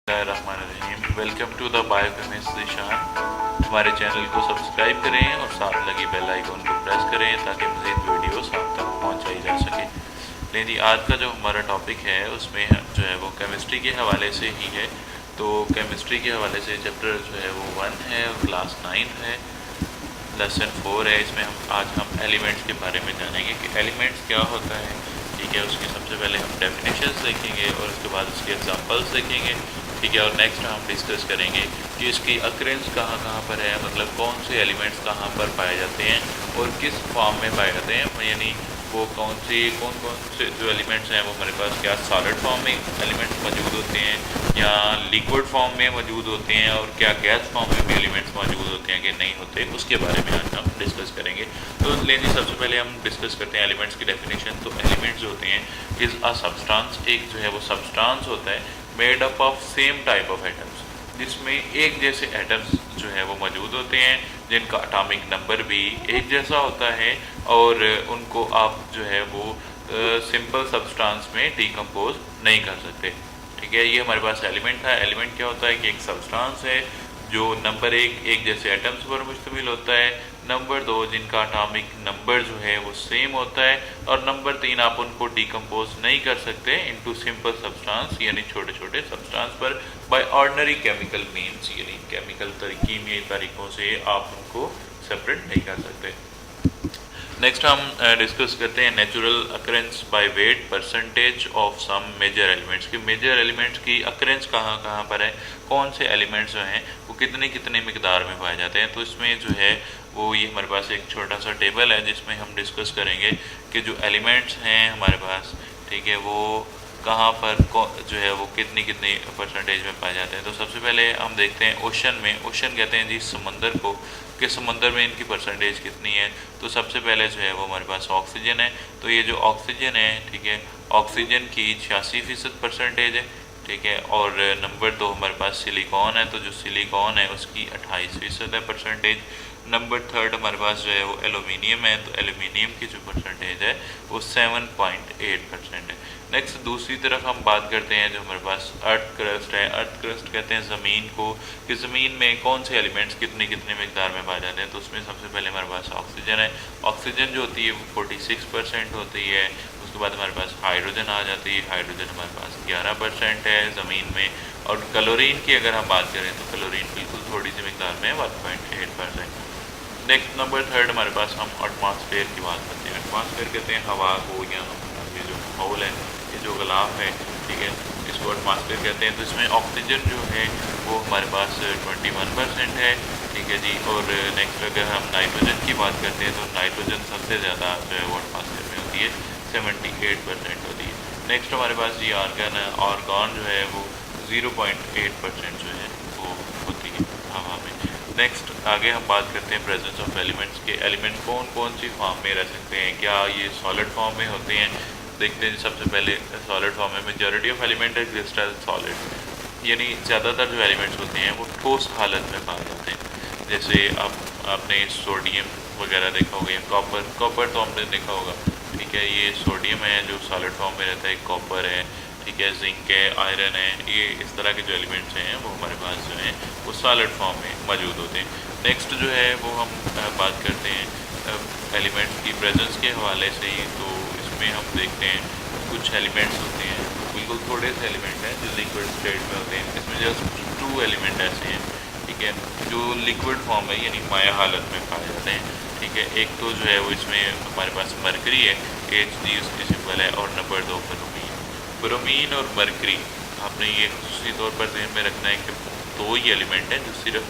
बिस्मिल्लाहिर्रहमानिर्रहीम। Welcome to the biochemist निशान। हमारे चैनल को सब्सक्राइब करें और साथ लगी बेल आइकन को प्रेस करें ताकि मज़ीद वीडियोस आप तक पहुंचाई जा सके। लेकिन जी आज का जो हमारा टॉपिक है उसमें जो है वो केमिस्ट्री के हवाले से ही है। तो केमिस्ट्री के हवाले से चैप्टर जो है वो 1 है और क्लास 9 है, लेसन 4 है। इसमें आज हम एलिमेंट्स के बारे में जानेंगे कि एलिमेंट्स क्या होता है। ठीक है, उसकी सबसे पहले हम डेफिनेशंस देखेंगे और उसके बाद उसके एग्जांपल्स देखेंगे। ठीक है, और नेक्स्ट हम डिस्कस करेंगे कि इसकी अक्रेंस कहाँ कहाँ पर है, मतलब कौन से एलिमेंट्स कहाँ पर पाए जाते हैं और किस फॉर्म में पाए जाते हैं, यानी वो कौन कौन से जो एलिमेंट्स हैं वो हमारे पास क्या सॉलिड फॉर्म में एलिमेंट्स मौजूद होते हैं या लिक्विड फॉर्म में मौजूद होते हैं और क्या गैस फॉर्म में भी एलिमेंट्स मौजूद होते हैं कि नहीं होते, उसके बारे में आज हम डिस्कस करेंगे। तो लेकिन सबसे पहले हम डिस्कस करते हैं एलिमेंट्स की डेफिनेशन। तो एलिमेंट्स जो होते हैं इज़ अ सब्सटेंस, एक जो है वो सब्सटेंस होता है made up of same type of atoms, जिसमें एक जैसे एटम्स जो है वो मौजूद होते हैं जिनका एटॉमिक नंबर भी एक जैसा होता है और उनको आप जो है वो सिंपल सब्सटेंस में डिकम्पोज नहीं कर सकते। ठीक है, ये हमारे पास एलिमेंट था। एलिमेंट क्या होता है कि एक सब्सटेंस है जो नंबर एक जैसे एटम्स पर मुश्तमिल होता है, नंबर 2 जिनका एटॉमिक नंबर जो है वो सेम होता है, और नंबर 3 आप उनको डिकम्पोज नहीं कर सकते इनटू सिंपल सब्सटेंस यानी छोटे छोटे सब्सटेंस पर बाय ऑर्डिनरी केमिकल मीन्स, यानी केमिकल कीमियाई तरीक़ों से आप उनको सेपरेट नहीं कर सकते। नेक्स्ट हम डिस्कस करते हैं natural occurrence by weight percentage of some major elements की। मेजर एलिमेंट्स की अकरेंस कहाँ कहाँ पर है, कौन से एलिमेंट्स जो हैं वो कितने कितने मिकदार में पाए जाते हैं। तो इसमें जो है वो ये हमारे पास एक छोटा सा टेबल है जिसमें हम डिस्कस करेंगे कि जो एलिमेंट्स हैं हमारे पास, ठीक है, वो कहाँ पर जो है वो कितनी कितनी परसेंटेज में पाए जाते हैं। तो सबसे पहले हम देखते हैं ओशन में। ओशन कहते हैं जी समंदर को, कि समंदर में इनकी परसेंटेज कितनी है। तो सबसे पहले जो है वो हमारे पास ऑक्सीजन है। तो ये जो ऑक्सीजन है, ठीक है, ऑक्सीजन की 86% परसेंटेज है। ठीक है, और नंबर 2 हमारे पास सिलिकॉन है। तो जो सिलिकॉन है उसकी 28% है परसेंटेज। नंबर 3 हमारे पास जो है वो एलुमिनियम है। तो एलुमिनियम की जो परसेंटेज है वो 7.8% है। नेक्स्ट दूसरी तरफ हम बात करते हैं जो हमारे पास अर्थ क्रस्ट है। अर्थ क्रस्ट कहते हैं ज़मीन को, कि ज़मीन में कौन से एलिमेंट्स कितने कितने मिकदार में पाए जाते हैं। तो उसमें सबसे पहले हमारे पास ऑक्सीजन है। ऑक्सीजन जो होती है वो 46% होती है। उसके बाद हमारे पास हाइड्रोजन आ जाती है। हाइड्रोजन हमारे पास 11% है ज़मीन में। और क्लोरीन की अगर हम बात करें तो क्लोरीन बिल्कुल थोड़ी सी मिकदार में 1.8%। नेक्स्ट नंबर 3 हमारे पास हम एटमॉस्फेयर की बात करते हैं। एटमॉस्फेयर कहते हैं हवा को, या ये जो माहौल है, ये जो ग़िलाफ़ है, ठीक है, इसको एटमॉस्फेयर कहते हैं। तो इसमें ऑक्सीजन जो है वो हमारे पास 21% है। ठीक है जी। और नेक्स्ट अगर हम नाइट्रोजन की बात करते हैं तो नाइट्रोजन सबसे ज़्यादा जो है वो एटमॉस्फेयर में होती है, 78% होती है। नेक्स्ट हमारे पास जी आर्गन है। आर्गन जो है वो 0.8% जो है वो होती है हवा में। नेक्स्ट आगे हम बात करते हैं प्रेजेंस ऑफ एलिमेंट्स के। एलिमेंट कौन कौन सी फॉर्म में रह सकते हैं, क्या ये सॉलिड फॉर्म में होते हैं। देखते हैं सबसे पहले सॉलिड फॉर्म में majority of element exist as solid, यानी ज़्यादातर जो एलिमेंट्स होते हैं वो ठोस हालत में पाए जाते हैं। जैसे आपने सोडियम वगैरह देखा होगा, या कॉपर तो हमने देखा होगा। ठीक है, ये सोडियम है जो सॉलिड फॉर्म में रहता है, कॉपर है, ठीक है, जिंक है, आयरन है। ये इस तरह के जो एलिमेंट्स हैं वो हमारे पास जो हैं वो सॉलिड फॉर्म में मौजूद होते हैं। नेक्स्ट जो है वो हम बात करते हैं एलिमेंट्स की प्रेजेंस के हवाले से ही। तो इसमें हम देखते हैं कुछ एलिमेंट्स होते हैं, बिल्कुल थोड़े से एलिमेंट हैं जो लिक्विड स्टेट में होते हैं। इसमें जस्ट 2 एलिमेंट ऐसे हैं, ठीक है, जो लिक्विड फॉर्म है यानी माया हालत में पाए जाते हैं। ठीक है, एक तो जो है वो इसमें हमारे पास मरकरी है, Hg उसकी सिंबल है, और नंबर 2 ब्रोमीन और मरकरी। आपने ये खुसूसी तौर पर ध्यान में रखना है कि 2 ही एलिमेंट हैं जो सिर्फ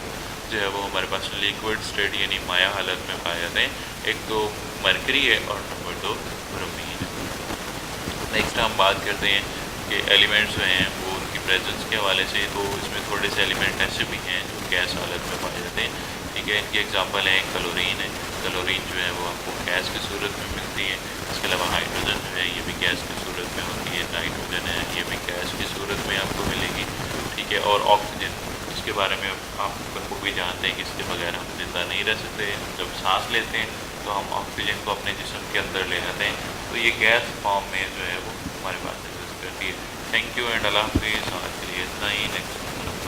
जो है वो हमारे पास लिक्विड स्टेट यानी माया हालत में पाए जाते हैं। एक तो मरकरी है और नंबर 2 ब्रोमीन है। नेक्स्ट हम बात करते हैं कि एलिमेंट्स जो हैं वो उनकी प्रेजेंस के हवाले से। तो इसमें थोड़े से एलिमेंट ऐसे भी हैं जो गैस हालत में पाए जाते हैं। ठीक है, इनके एग्जांपल हैं क्लोरीन है। क्लोरीन जो है वो आपको गैस की सूरत में मिलती है। इसके अलावा हाइड्रोजन जो है ये भी गैस की सूरत में होती है। नाइट्रोजन है, ये भी गैस की सूरत में आपको मिलेगी। ठीक है, और ऑक्सीजन, इसके बारे में आप भी जानते हैं कि इसके बगैर हम जिंदा नहीं रह सकते। जब सांस लेते हैं तो हम ऑक्सीजन को अपने जिस्म के अंदर ले जाते हैं। तो ये गैस फॉर्म में जो है वो हमारे पास एग्जिस्ट करती है। थैंक यू एंड अल्लाह हाफिज़। आज के लिए इतना ही। नेक्स्ट